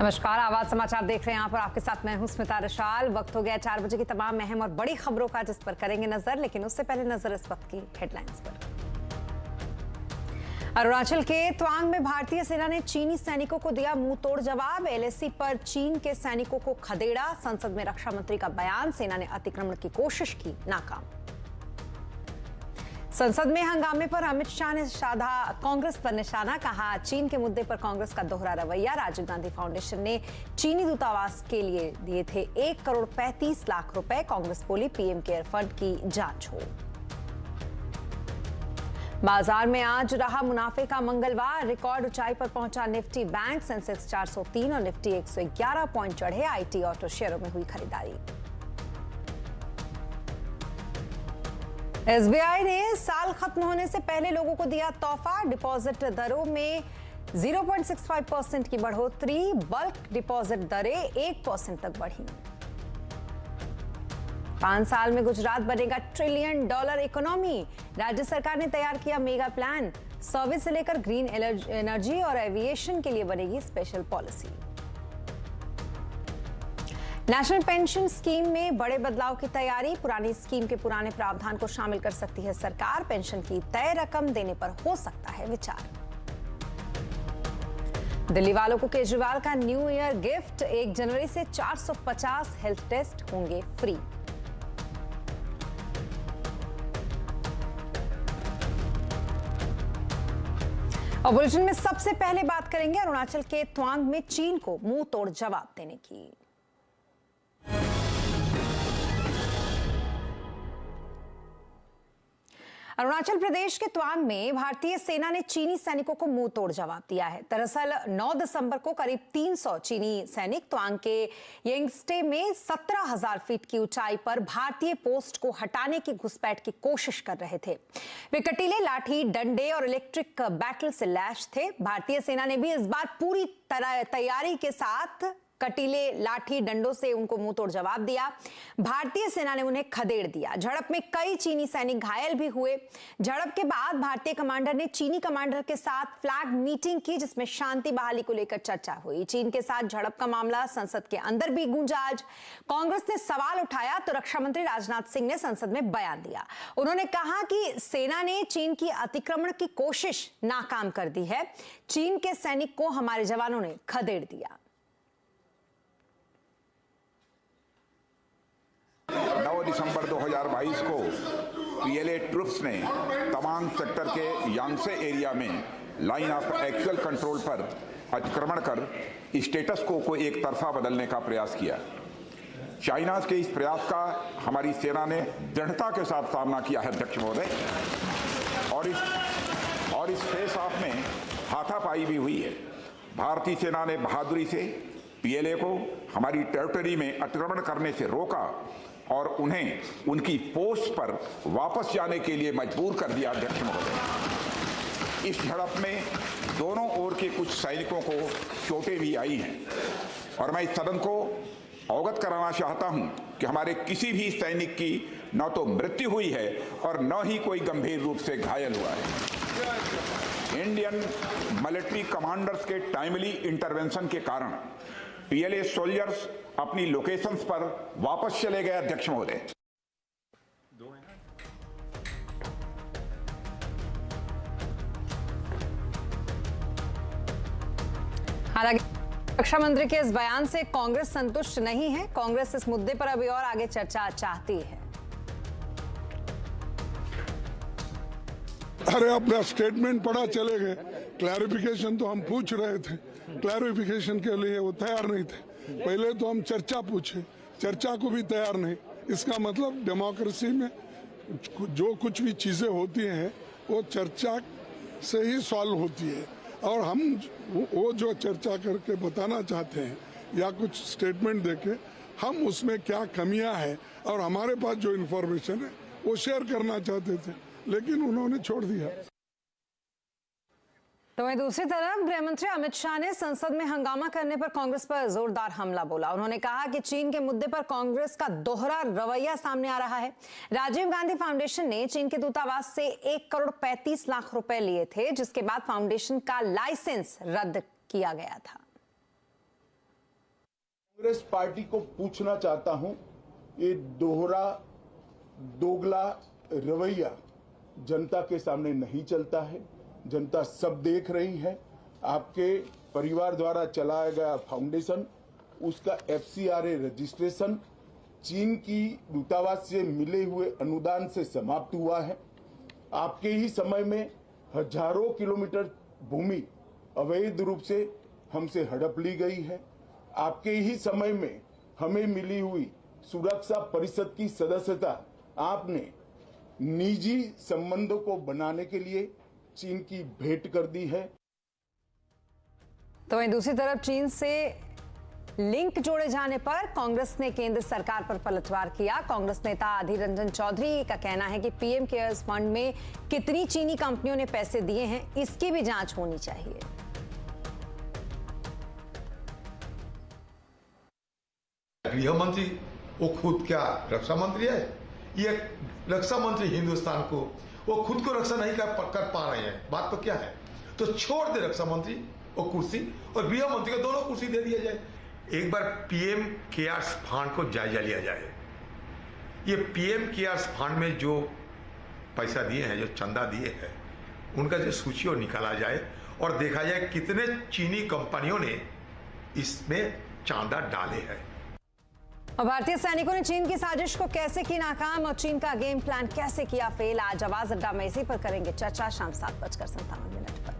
नमस्कार, आवाज समाचार देख रहे हैं। यहाँ पर आपके साथ मैं हूं स्मिता रशाल। वक्त हो गया 4 बजे की तमाम अहम और बड़ी खबरों का, जिस पर करेंगे नजर, लेकिन उससे पहले नजर इस वक्त की हेडलाइंस पर। अरुणाचल के तवांग में भारतीय सेना ने चीनी सैनिकों को दिया मुंह तोड़ जवाब। एलएसी पर चीन के सैनिकों को खदेड़ा। संसद में रक्षा मंत्री का बयान, सेना ने अतिक्रमण की कोशिश की नाकाम। संसद में हंगामे पर अमित शाह ने साधा कांग्रेस पर निशाना, कहा चीन के मुद्दे पर कांग्रेस का दोहरा रवैया। राजीव गांधी फाउंडेशन ने चीनी दूतावास के लिए दिए थे 1 करोड़ 35 लाख रुपए। कांग्रेस बोली पीएम केयर फंड की जांच हो। बाजार में आज रहा मुनाफे का मंगलवार। रिकॉर्ड ऊंचाई पर पहुंचा निफ्टी बैंक। सेंसेक्स 403 और निफ्टी 111 पॉइंट चढ़े। आईटी ऑटो शेयरों में हुई खरीदारी। एसबीआई ने साल खत्म होने से पहले लोगों को दिया तोहफा। डिपॉजिट दरों में 0.65% की बढ़ोतरी। बल्क डिपॉजिट दरें 1% तक बढ़ी। 5 साल में गुजरात बनेगा $1 ट्रिलियन इकोनॉमी। राज्य सरकार ने तैयार किया मेगा प्लान। सर्विस से लेकर ग्रीन एनर्जी और एविएशन के लिए बनेगी special policy. National pension scheme में बड़े बदलाव की तैयारी। पुरानी स्कीम के पुराने प्रावधान को शामिल कर सकती है सरकार। पेंशन की तय रकम देने पर हो सकता है विचार। दिल्ली वालों को केजरीवाल का न्यू ईयर गिफ्ट। 1 जनवरी से 450 हेल्थ टेस्ट होंगे फ्री। और बुलेटिन में सबसे पहले बात करेंगे अरुणाचल के तवांग में चीन को मुंह तोड़ जवाब देने की। अरुणाचल प्रदेश के तवांग में भारतीय सेना ने चीनी सैनिकों को मुंह तोड़ जवाब दिया है। दरअसल 9 दिसंबर को करीब 300 चीनी सैनिक तवांग के येंगस्टे में 17,000 फीट की ऊंचाई पर भारतीय पोस्ट को हटाने की घुसपैठ की कोशिश कर रहे थे। वे कटीले लाठी, डंडे और इलेक्ट्रिक बैटल से लैस थे। भारतीय सेना ने भी इस बार पूरी तरह तैयारी के साथ कटीले लाठी डंडों से उनको मुंह तोड़ जवाब दिया। भारतीय सेना ने उन्हें खदेड़ दिया। झड़प में कई चीनी सैनिक घायल भी हुए। झड़प के बाद भारतीय कमांडर ने चीनी कमांडर के साथ फ्लैग मीटिंग की, जिसमें शांति बहाली को लेकर चर्चा हुई। चीन के साथ झड़प का मामला संसद के अंदर भी गूंजा। आज कांग्रेस ने सवाल उठाया तो रक्षा मंत्री राजनाथ सिंह ने संसद में बयान दिया। उन्होंने कहा कि सेना ने चीन की अतिक्रमण की कोशिश नाकाम कर दी है। चीन के सैनिक को हमारे जवानों ने खदेड़ दिया। 9 दिसंबर 2022 को पीएलए ट्रुप्स ने तवांग सेक्टर के यांगसे एरिया में लाइन ऑफ एक्चुअल कंट्रोल पर अतिक्रमण कर स्टेटस को एक तरफा बदलने का प्रयास किया। चाइना के इस प्रयास का हमारी सेना ने दृढ़ता के साथ सामना किया है अध्यक्ष महोदय, और इस फेस ऑफ में हाथापाई भी हुई है। भारतीय सेना ने बहादुरी से पीएलए को हमारी टेरिटरी में अतिक्रमण करने से रोका और उन्हें उनकी पोस्ट पर वापस जाने के लिए मजबूर कर दिया अध्यक्ष महोदय। इस झड़प में दोनों ओर के कुछ सैनिकों को चोटें भी आई हैं और मैं इस सदन को अवगत कराना चाहता हूं कि हमारे किसी भी सैनिक की न तो मृत्यु हुई है और न ही कोई गंभीर रूप से घायल हुआ है। इंडियन मिलिट्री कमांडर्स के टाइमली इंटरवेंशन के कारण पीएलए सोल्जर्स अपनी लोकेशंस पर वापस चले गए अध्यक्ष महोदय। हालांकि रक्षा मंत्री के इस बयान से कांग्रेस संतुष्ट नहीं है। कांग्रेस इस मुद्दे पर अभी और आगे चर्चा चाहती है। अरे अपना स्टेटमेंट पढ़ा चले गए। क्लैरिफिकेशन तो हम पूछ रहे थे, क्लैरिफिकेशन के लिए वो तैयार नहीं थे। पहले तो हम चर्चा पूछे, चर्चा को भी तैयार नहीं। इसका मतलब डेमोक्रेसी में जो कुछ भी चीजें होती हैं वो चर्चा से ही सॉल्व होती है। और हम वो जो चर्चा करके बताना चाहते हैं या कुछ स्टेटमेंट देके हम उसमें क्या कमियां हैं और हमारे पास जो इन्फॉर्मेशन है वो शेयर करना चाहते थे, लेकिन उन्होंने छोड़ दिया। तो वहीं दूसरी तरफ गृह मंत्री अमित शाह ने संसद में हंगामा करने पर कांग्रेस पर जोरदार हमला बोला। उन्होंने कहा कि चीन के मुद्दे पर कांग्रेस का दोहरा रवैया सामने आ रहा है। राजीव गांधी फाउंडेशन ने चीन के दूतावास से 1 करोड़ 35 लाख रुपए लिए थे, जिसके बाद फाउंडेशन का लाइसेंस रद्द किया गया था। कांग्रेस पार्टी को पूछना चाहता हूं, ये दोगला रवैया जनता के सामने नहीं चलता है। जनता सब देख रही है। आपके परिवार द्वारा चलाया गया फाउंडेशन, उसका FCRA रजिस्ट्रेशन चीन की दूतावास से मिले हुए अनुदान से समाप्त हुआ है। आपके ही समय में हजारों किलोमीटर भूमि अवैध रूप से हमसे हड़प ली गई है। आपके ही समय में हमें मिली हुई सुरक्षा परिषद की सदस्यता आपने निजी संबंधों को बनाने के लिए चीन की भेंट कर दी है। तो वहीं दूसरी तरफ चीन से लिंक जोड़े जाने पर कांग्रेस ने केंद्र सरकार पर पलटवार किया। कांग्रेस नेता अधीर रंजन चौधरी का कहना है कि पीएम केयर्स फंड में कितनी चीनी कंपनियों ने पैसे दिए हैं, इसकी भी जांच होनी चाहिए। गृह मंत्री वो खुद क्या रक्षा मंत्री है? ये रक्षा मंत्री हिंदुस्तान को वो खुद को रक्षा नहीं कर पा रहे हैं। बात तो क्या है? तो छोड़ दे रक्षा मंत्री वो कुर्सी और गृह मंत्री को दोनों कुर्सी दे दिया जाए। एक बार पीएम केयर्स फंड को जायजा लिया जाए। ये पीएम केयर्स फंड में जो पैसा दिए हैं, जो चंदा दिए हैं, उनका जो सूची निकाला जाए और देखा जाए कितने चीनी कंपनियों ने इसमें चांदा डाले हैं। और भारतीय सैनिकों ने चीन की साजिश को कैसे की नाकाम और चीन का गेम प्लान कैसे किया फेल, आज आवाज अड्डा में इसी पर करेंगे चर्चा शाम 7:57 पर।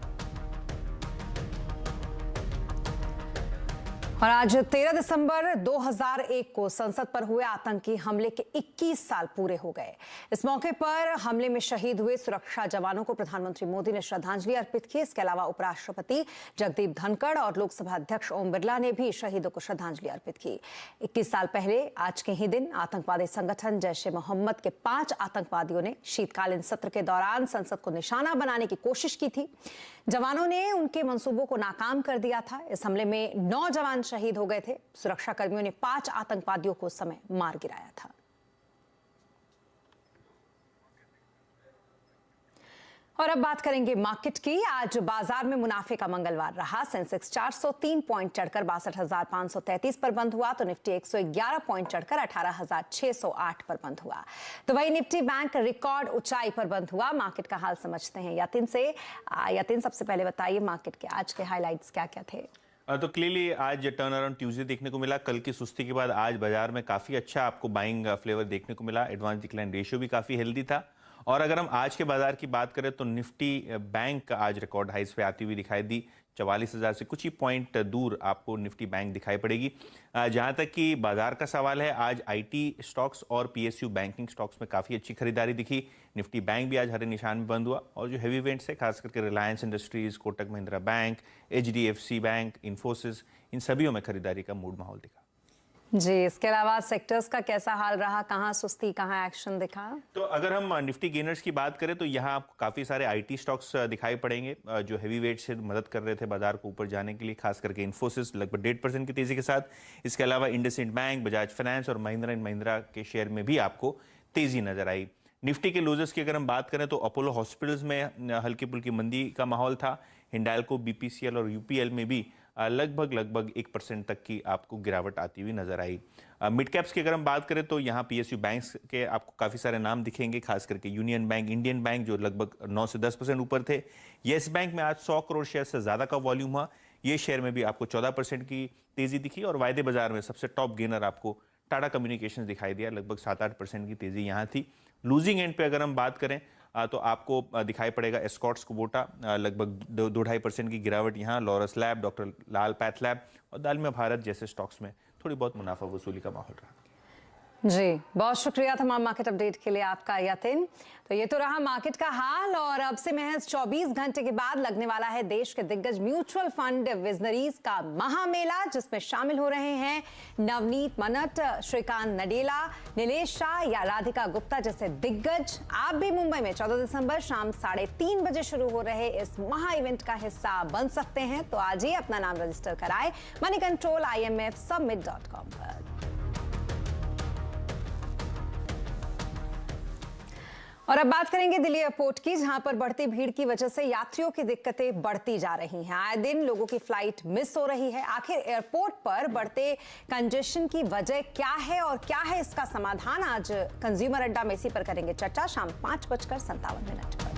और आज 13 दिसंबर 2001 को संसद पर हुए आतंकी हमले के 21 साल पूरे हो गए। इस मौके पर हमले में शहीद हुए सुरक्षा जवानों को प्रधानमंत्री मोदी ने श्रद्धांजलि अर्पित की। इसके अलावा उपराष्ट्रपति जगदीप धनखड़ और लोकसभा अध्यक्ष ओम बिरला ने भी शहीदों को श्रद्धांजलि अर्पित की। 21 साल पहले आज के ही दिन आतंकवादी संगठन जैश-ए-मोहम्मद के 5 आतंकवादियों ने शीतकालीन सत्र के दौरान संसद को निशाना बनाने की कोशिश की थी। जवानों ने उनके मंसूबों को नाकाम कर दिया था। इस हमले में 9 जवान शहीद हो गए थे। सुरक्षा कर्मियों ने 5 आतंकवादियों को उस समय मार गिराया था। और अब बात करेंगे मार्केट की। आज बाजार में मुनाफे का मंगलवार रहा। सेंसेक्स 403 पॉइंट चढ़कर 62,533 पर बंद हुआ तो निफ्टी 111 पॉइंट चढ़कर 18,608 पर बंद हुआ। तो वही निफ्टी बैंक रिकॉर्ड ऊंचाई पर बंद हुआ। मार्केट का हाल समझते हैं यतिन से। यतिन, सबसे पहले बताइए मार्केट के आज के हाईलाइट्स क्या क्या थे? तो क्लियरली आज टर्न अराउंड ट्यूसडे देखने को मिला। कल की सुस्ती के बाद आज बाजार में काफ़ी अच्छा आपको बाइंग फ्लेवर देखने को मिला। एडवांस डिक्लाइन रेशियो भी काफ़ी हेल्दी था। और अगर हम आज के बाजार की बात करें तो निफ्टी बैंक आज रिकॉर्ड हाइस पे आती हुई दिखाई दी। 44,000 से कुछ ही पॉइंट दूर आपको निफ्टी बैंक दिखाई पड़ेगी। जहां तक कि बाजार का सवाल है, आज आईटी स्टॉक्स और पीएसयू बैंकिंग स्टॉक्स में काफ़ी अच्छी खरीदारी दिखी। निफ्टी बैंक भी आज हरे निशान में बंद हुआ और जो हैवी वेट्स है खास करके Reliance Industries, Kotak Mahindra bank, HDFC bank, Infosys, इन सभीयों में खरीदारी का मूड माहौल दिखा। जी, इसके अलावा सेक्टर्स का कैसा हाल रहा? कहां सुस्ती, कहां एक्शन दिखा? तो अगर हम निफ्टी गेनर्स की बात करें तो यहाँ आपको काफ़ी सारे आईटी स्टॉक्स दिखाई पड़ेंगे जो हैवी वेट से मदद कर रहे थे बाजार को ऊपर जाने के लिए। खास करके इन्फोसिस लगभग 1.5% की तेजी के साथ। इसके अलावा इंडसइंड बैंक, बजाज फाइनेंस और महिंद्रा एंड महिंद्रा के शेयर में भी आपको तेजी नजर आई। निफ्टी के लूजर्स की अगर हम बात करें तो अपोलो हॉस्पिटल्स में हल्की फुल्की मंदी का माहौल था। हिंडाल्को, BPCL और UPL में भी लगभग 1% तक की आपको गिरावट आती हुई नजर आई। मिड कैप्स की अगर हम बात करें तो यहाँ PSU बैंक्स के आपको काफ़ी सारे नाम दिखेंगे, खास करके यूनियन बैंक, इंडियन बैंक जो लगभग 9 से 10% ऊपर थे। येस बैंक में आज 100 करोड़ शेयर से ज़्यादा का वॉल्यूम हुआ। ये शेयर में भी आपको 14% की तेज़ी दिखी। और वायदे बाजार में सबसे टॉप गेनर आपको टाटा कम्युनिकेशंस दिखाई दिया। लगभग 7-8% की तेज़ी यहाँ थी। लूजिंग एंड पे अगर हम बात करें तो आपको दिखाई पड़ेगा एस्कॉर्ट्स कुबोटा, लगभग 2-2.5% की गिरावट यहाँ। लॉरस लैब, डॉक्टर लाल पैथ लैब और दालमिया भारत जैसे स्टॉक्स में थोड़ी बहुत मुनाफा वसूली का माहौल रहा। जी, बहुत शुक्रिया तमाम मार्केट अपडेट के लिए आपका यतिन। तो ये तो रहा मार्केट का हाल। और अब से महज 24 घंटे के बाद लगने वाला है देश के दिग्गज म्यूचुअल फंड विजनरीज का महामेला, जिसमें शामिल हो रहे हैं नवनीत मनट, श्रीकांत नडेला, नीलेश शाह या राधिका गुप्ता जैसे दिग्गज। आप भी मुंबई में 14 दिसंबर शाम 3:30 बजे शुरू हो रहे इस महा इवेंट का हिस्सा बन सकते हैं। तो आज ही अपना नाम रजिस्टर कराएं मनी कंट्रोल IMFsummit.com पर। और अब बात करेंगे दिल्ली एयरपोर्ट की, जहां पर बढ़ती भीड़ की वजह से यात्रियों की दिक्कतें बढ़ती जा रही हैं। आए दिन लोगों की फ्लाइट मिस हो रही है। आखिर एयरपोर्ट पर बढ़ते कंजेशन की वजह क्या है और क्या है इसका समाधान? आज कंज्यूमर अड्डा में इसी पर करेंगे चर्चा शाम 5:57 पर।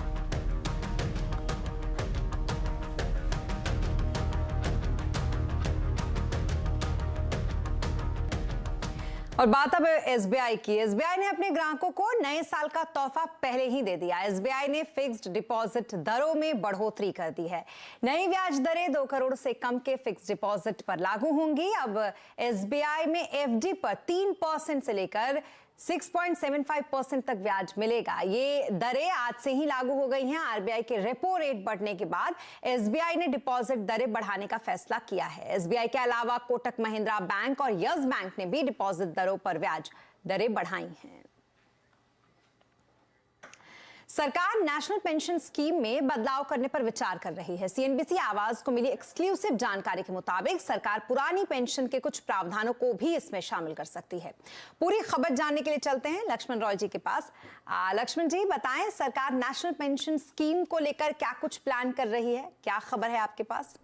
और बात अब एसबीआई की। एसबीआई ने अपने ग्राहकों को नए साल का तोहफा पहले ही दे दिया। एसबीआई ने फिक्स्ड डिपॉजिट दरों में बढ़ोतरी कर दी है। नई ब्याज दरें 2 करोड़ से कम के फिक्स्ड डिपॉजिट पर लागू होंगी। अब एसबीआई में एफडी पर 3% से लेकर 6.75% तक ब्याज मिलेगा। ये दरें आज से ही लागू हो गई हैं। आरबीआई के रेपो रेट बढ़ने के बाद एसबीआई ने डिपॉजिट दरें बढ़ाने का फैसला किया है। एसबीआई के अलावा कोटक महिंद्रा बैंक और यस बैंक ने भी डिपॉजिट दरों पर ब्याज दरें बढ़ाई हैं। सरकार नेशनल पेंशन स्कीम में बदलाव करने पर विचार कर रही है। सीएनबीसी आवाज को मिली एक्सक्लूसिव जानकारी के मुताबिक सरकार पुरानी पेंशन के कुछ प्रावधानों को भी इसमें शामिल कर सकती है। पूरी खबर जानने के लिए चलते हैं लक्ष्मण रॉय जी के पास। लक्ष्मण जी बताएं, सरकार नेशनल पेंशन स्कीम को लेकर क्या कुछ प्लान कर रही है, क्या खबर है आपके पास?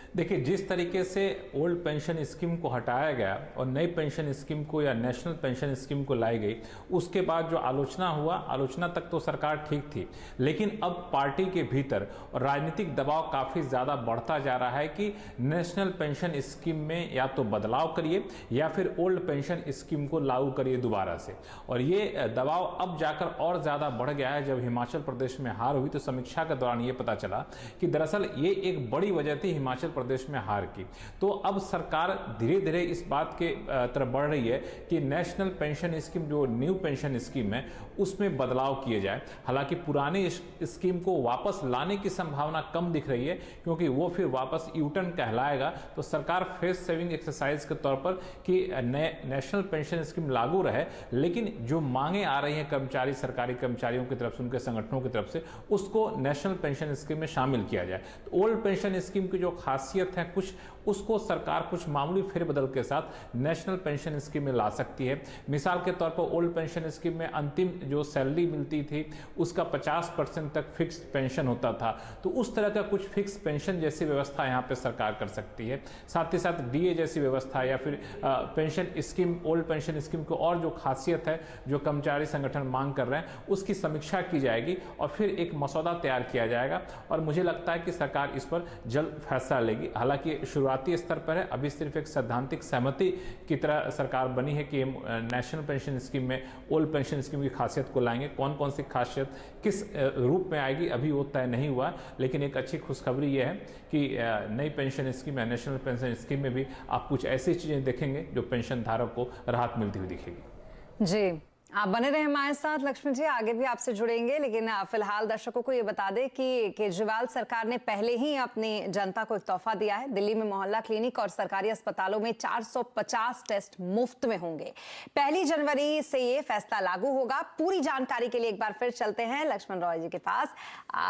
देखिए, जिस तरीके से ओल्ड पेंशन स्कीम को हटाया गया और नई पेंशन स्कीम को या नेशनल पेंशन स्कीम को लाई गई, उसके बाद जो आलोचना हुआ, आलोचना तक तो सरकार ठीक थी, लेकिन अब पार्टी के भीतर और राजनीतिक दबाव काफ़ी ज़्यादा बढ़ता जा रहा है कि नेशनल पेंशन स्कीम में या तो बदलाव करिए या फिर ओल्ड पेंशन स्कीम को लागू करिए दोबारा से। और ये दबाव अब जाकर और ज़्यादा बढ़ गया है। जब हिमाचल प्रदेश में हार हुई तो समीक्षा के दौरान ये पता चला कि दरअसल ये एक बड़ी वजह थी हिमाचल प्रदेश में हार की। तो अब सरकार धीरे धीरे इस बात के तरफ बढ़ रही है कि नेशनल पेंशन स्कीम, जो न्यू पेंशन स्कीम है, उसमें बदलाव किए जाए। हालांकि पुरानी स्कीम को वापस लाने की संभावना कम दिख रही है, क्योंकि वो फिर वापस यूटर्न कहलाएगा। तो सरकार फेस सेविंग एक्सरसाइज के तौर पर कि नेशनल पेंशन स्कीम लागू रहे, लेकिन जो मांगे आ रही हैं कर्मचारी, सरकारी कर्मचारियों की तरफ से, उनके संगठनों की तरफ से, उसको नेशनल पेंशन स्कीम में शामिल किया जाए। तो ओल्ड पेंशन स्कीम की जो खासियत है कुछ, उसको सरकार कुछ मामूली फेरबदल के साथ नेशनल पेंशन स्कीम में ला सकती है। मिसाल के तौर पर ओल्ड पेंशन स्कीम में अंतिम जो सैलरी मिलती थी उसका 50% तक फिक्स्ड पेंशन होता था। तो उस तरह का कुछ फिक्स पेंशन जैसी व्यवस्था यहाँ पे सरकार कर सकती है। साथ ही साथ डीए जैसी व्यवस्था या फिर pension scheme, old pension scheme को और जो खासियत है जो कर्मचारी संगठन मांग कर रहे हैं, उसकी समीक्षा की जाएगी और फिर एक मसौदा तैयार किया जाएगा। और मुझे लगता है कि सरकार इस पर जल्द फैसला लेगी। हालांकि शुरुआती स्तर पर है, अभी सिर्फ एक सैद्धांतिक सहमति की तरह सरकार बनी है कि नेशनल पेंशन स्कीम में ओल्ड पेंशन स्कीम की खासियत को लाएंगे। कौन कौन सी खासियत किस रूप में आएगी अभी वो तय नहीं हुआ, लेकिन एक अच्छी खुशखबरी ये है कि नई पेंशन स्कीम या नेशनल पेंशन स्कीम में भी आप कुछ ऐसी चीजें देखेंगे जो पेंशन धारक को राहत मिलती हुई दिखेगी। जी, आप बने रहे हमारे साथ लक्ष्मण जी, आगे भी आपसे जुड़ेंगे। लेकिन फिलहाल दर्शकों को ये बता दें कि केजरीवाल सरकार ने पहले ही अपनी जनता को एक तोहफा दिया है। दिल्ली में मोहल्ला क्लिनिक और सरकारी अस्पतालों में 450 टेस्ट मुफ्त में होंगे। 1 जनवरी से ये फैसला लागू होगा। पूरी जानकारी के लिए एक बार फिर चलते हैं लक्ष्मण रॉय जी के पास।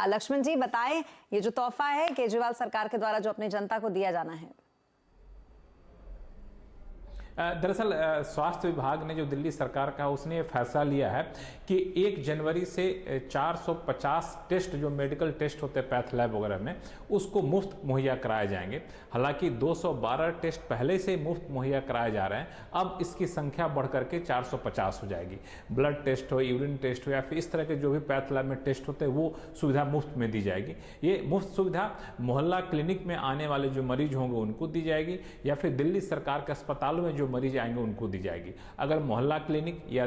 लक्ष्मण जी बताएं, ये जो तोहफा है केजरीवाल सरकार के द्वारा जो अपनी जनता को दिया जाना है। दरअसल स्वास्थ्य विभाग ने जो दिल्ली सरकार का, उसने फैसला लिया है कि 1 जनवरी से 450 टेस्ट जो मेडिकल टेस्ट होते हैं पैथ लैब वगैरह में, उसको मुफ्त मुहैया कराए जाएंगे। हालांकि 212 टेस्ट पहले से मुफ्त मुहैया कराए जा रहे हैं, अब इसकी संख्या बढ़ करके 450 हो जाएगी। ब्लड टेस्ट हो, यूरिन टेस्ट हो या फिर इस तरह के जो भी पैथ लैब में टेस्ट होते हैं वो सुविधा मुफ्त में दी जाएगी। ये मुफ्त सुविधा मोहल्ला क्लिनिक में आने वाले जो मरीज होंगे उनको दी जाएगी या फिर दिल्ली सरकार के अस्पतालों में जो मरीज आएंगे उनको दी जाएगी। अगर मोहल्ला क्लिनिक या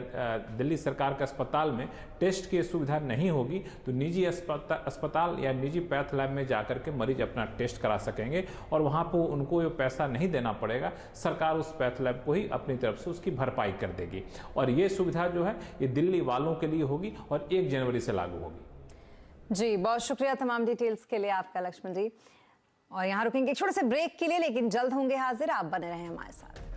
दिल्ली सरकार के अस्पताल में टेस्ट की सुविधा नहीं होगी तो निजी अस्पताल या निजी पैथ लैब में जाकर के मरीज अपना टेस्ट करा सकेंगे और वहां पर उनको ये पैसा नहीं देना पड़ेगा। सरकार उस पैथ लैब को ही अपनी तरफ से उसकी भरपाई कर देगी और ये सुविधा जो है ये दिल्ली वालों के लिए होगी और 1 जनवरी से लागू होगी। जी, बहुत शुक्रिया तमाम डिटेल्स के लिए आपका लक्ष्मण जी। और यहाँ रुकेंगे एक छोटे से ब्रेक के लिए, लेकिन जल्द होंगे हाजिर। आप बने रहें हमारे साथ।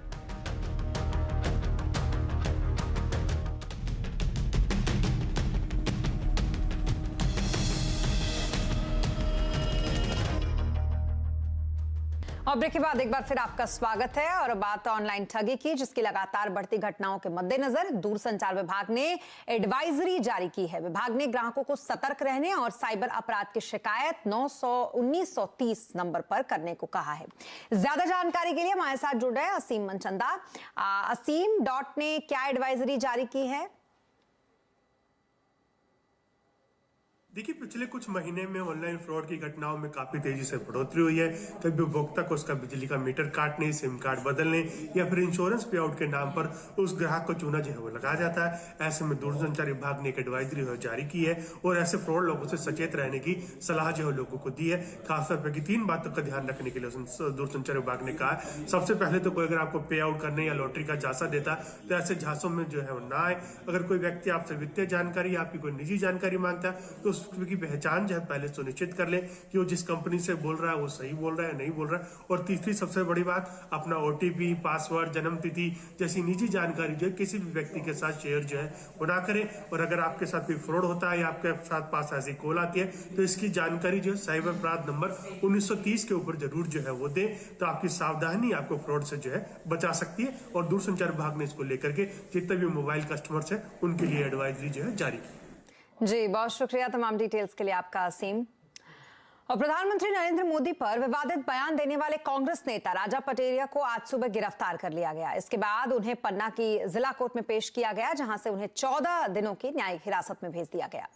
और ब्रेक के बाद एक बार फिर आपका स्वागत है और बात ऑनलाइन ठगी की, जिसकी लगातार बढ़ती घटनाओं के मद्देनजर दूरसंचार विभाग ने एडवाइजरी जारी की है। विभाग ने ग्राहकों को सतर्क रहने और साइबर अपराध की शिकायत 1930 नंबर पर करने को कहा है। ज्यादा जानकारी के लिए हमारे साथ जुड़ रहे हैं असीम मनचंदा। असीम, डॉट ने क्या एडवाइजरी जारी की है? देखिए, पिछले कुछ महीने में ऑनलाइन फ्रॉड की घटनाओं में काफी तेजी से बढ़ोतरी हुई है। कभी उपभोक्ता को उसका बिजली का मीटर काटने, सिम कार्ड बदलने या फिर इंश्योरेंस पे आउट के नाम पर उस ग्राहक को चूना जो है वो लगाया जाता है। ऐसे में दूरसंचार विभाग ने एक एडवाइजरी जारी की है और ऐसे फ्रॉड लोगों से सचेत रहने की सलाह जो है लोगों को दी है। खासतौर पर 3 बातों का ध्यान रखने के लिए दूरसंचार विभाग ने कहा। सबसे पहले तो कोई अगर आपको पे आउट करने या लॉटरी का झांसा देता तो ऐसे झांसों में जो है वो ना आए। अगर कोई व्यक्ति आपसे वित्तीय जानकारी, आपकी कोई निजी जानकारी मांगता है तो की पहचान जो है पहले सुनिश्चित कर ले कि वो जिस कंपनी से बोल रहा है वो सही बोल रहा है, नहीं बोल रहा है। और तीसरी सबसे बड़ी बात, अपना ओटीपी, पासवर्ड, जन्म तिथि जैसी निजी जानकारी जो है किसी भी व्यक्ति के साथ शेयर जो है वो ना करें। और अगर आपके साथ कोई फ्रॉड होता है या आपके साथ पास ऐसी कॉल आती है तो इसकी जानकारी जो है साइबर अपराध नंबर 1930 के ऊपर जरूर जो है वो दें, तो आपकी सावधानी आपको फ्रॉड से जो है बचा सकती है। और दूरसंचार विभाग ने इसको लेकर के जितने भी मोबाइल कस्टमर्स है उनके लिए एडवाइजरी जो है जारी की। जी, बहुत शुक्रिया तमाम डिटेल्स के लिए आपका असीम। और प्रधानमंत्री नरेंद्र मोदी पर विवादित बयान देने वाले कांग्रेस नेता राजा पटेरिया को आज सुबह गिरफ्तार कर लिया गया। इसके बाद उन्हें पन्ना की जिला कोर्ट में पेश किया गया, जहां से उन्हें 14 दिनों की न्यायिक हिरासत में भेज दिया गया।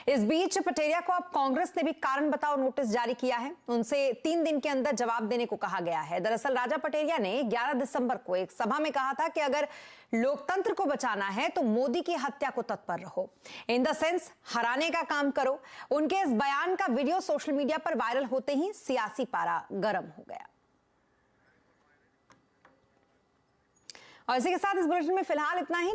इस बीच पटेरिया को अब कांग्रेस ने भी कारण बताओ नोटिस जारी किया है। उनसे 3 दिन के अंदर जवाब देने को कहा गया है। दरअसल राजा पटेरिया ने 11 दिसंबर को एक सभा में कहा था कि अगर लोकतंत्र को बचाना है तो मोदी की हत्या को तत्पर रहो, इन द सेंस हराने का काम करो। उनके इस बयान का वीडियो सोशल मीडिया पर वायरल होते ही सियासी पारा गर्म हो गया। और इसी के साथ इस बुलेटिन में फिलहाल इतना ही।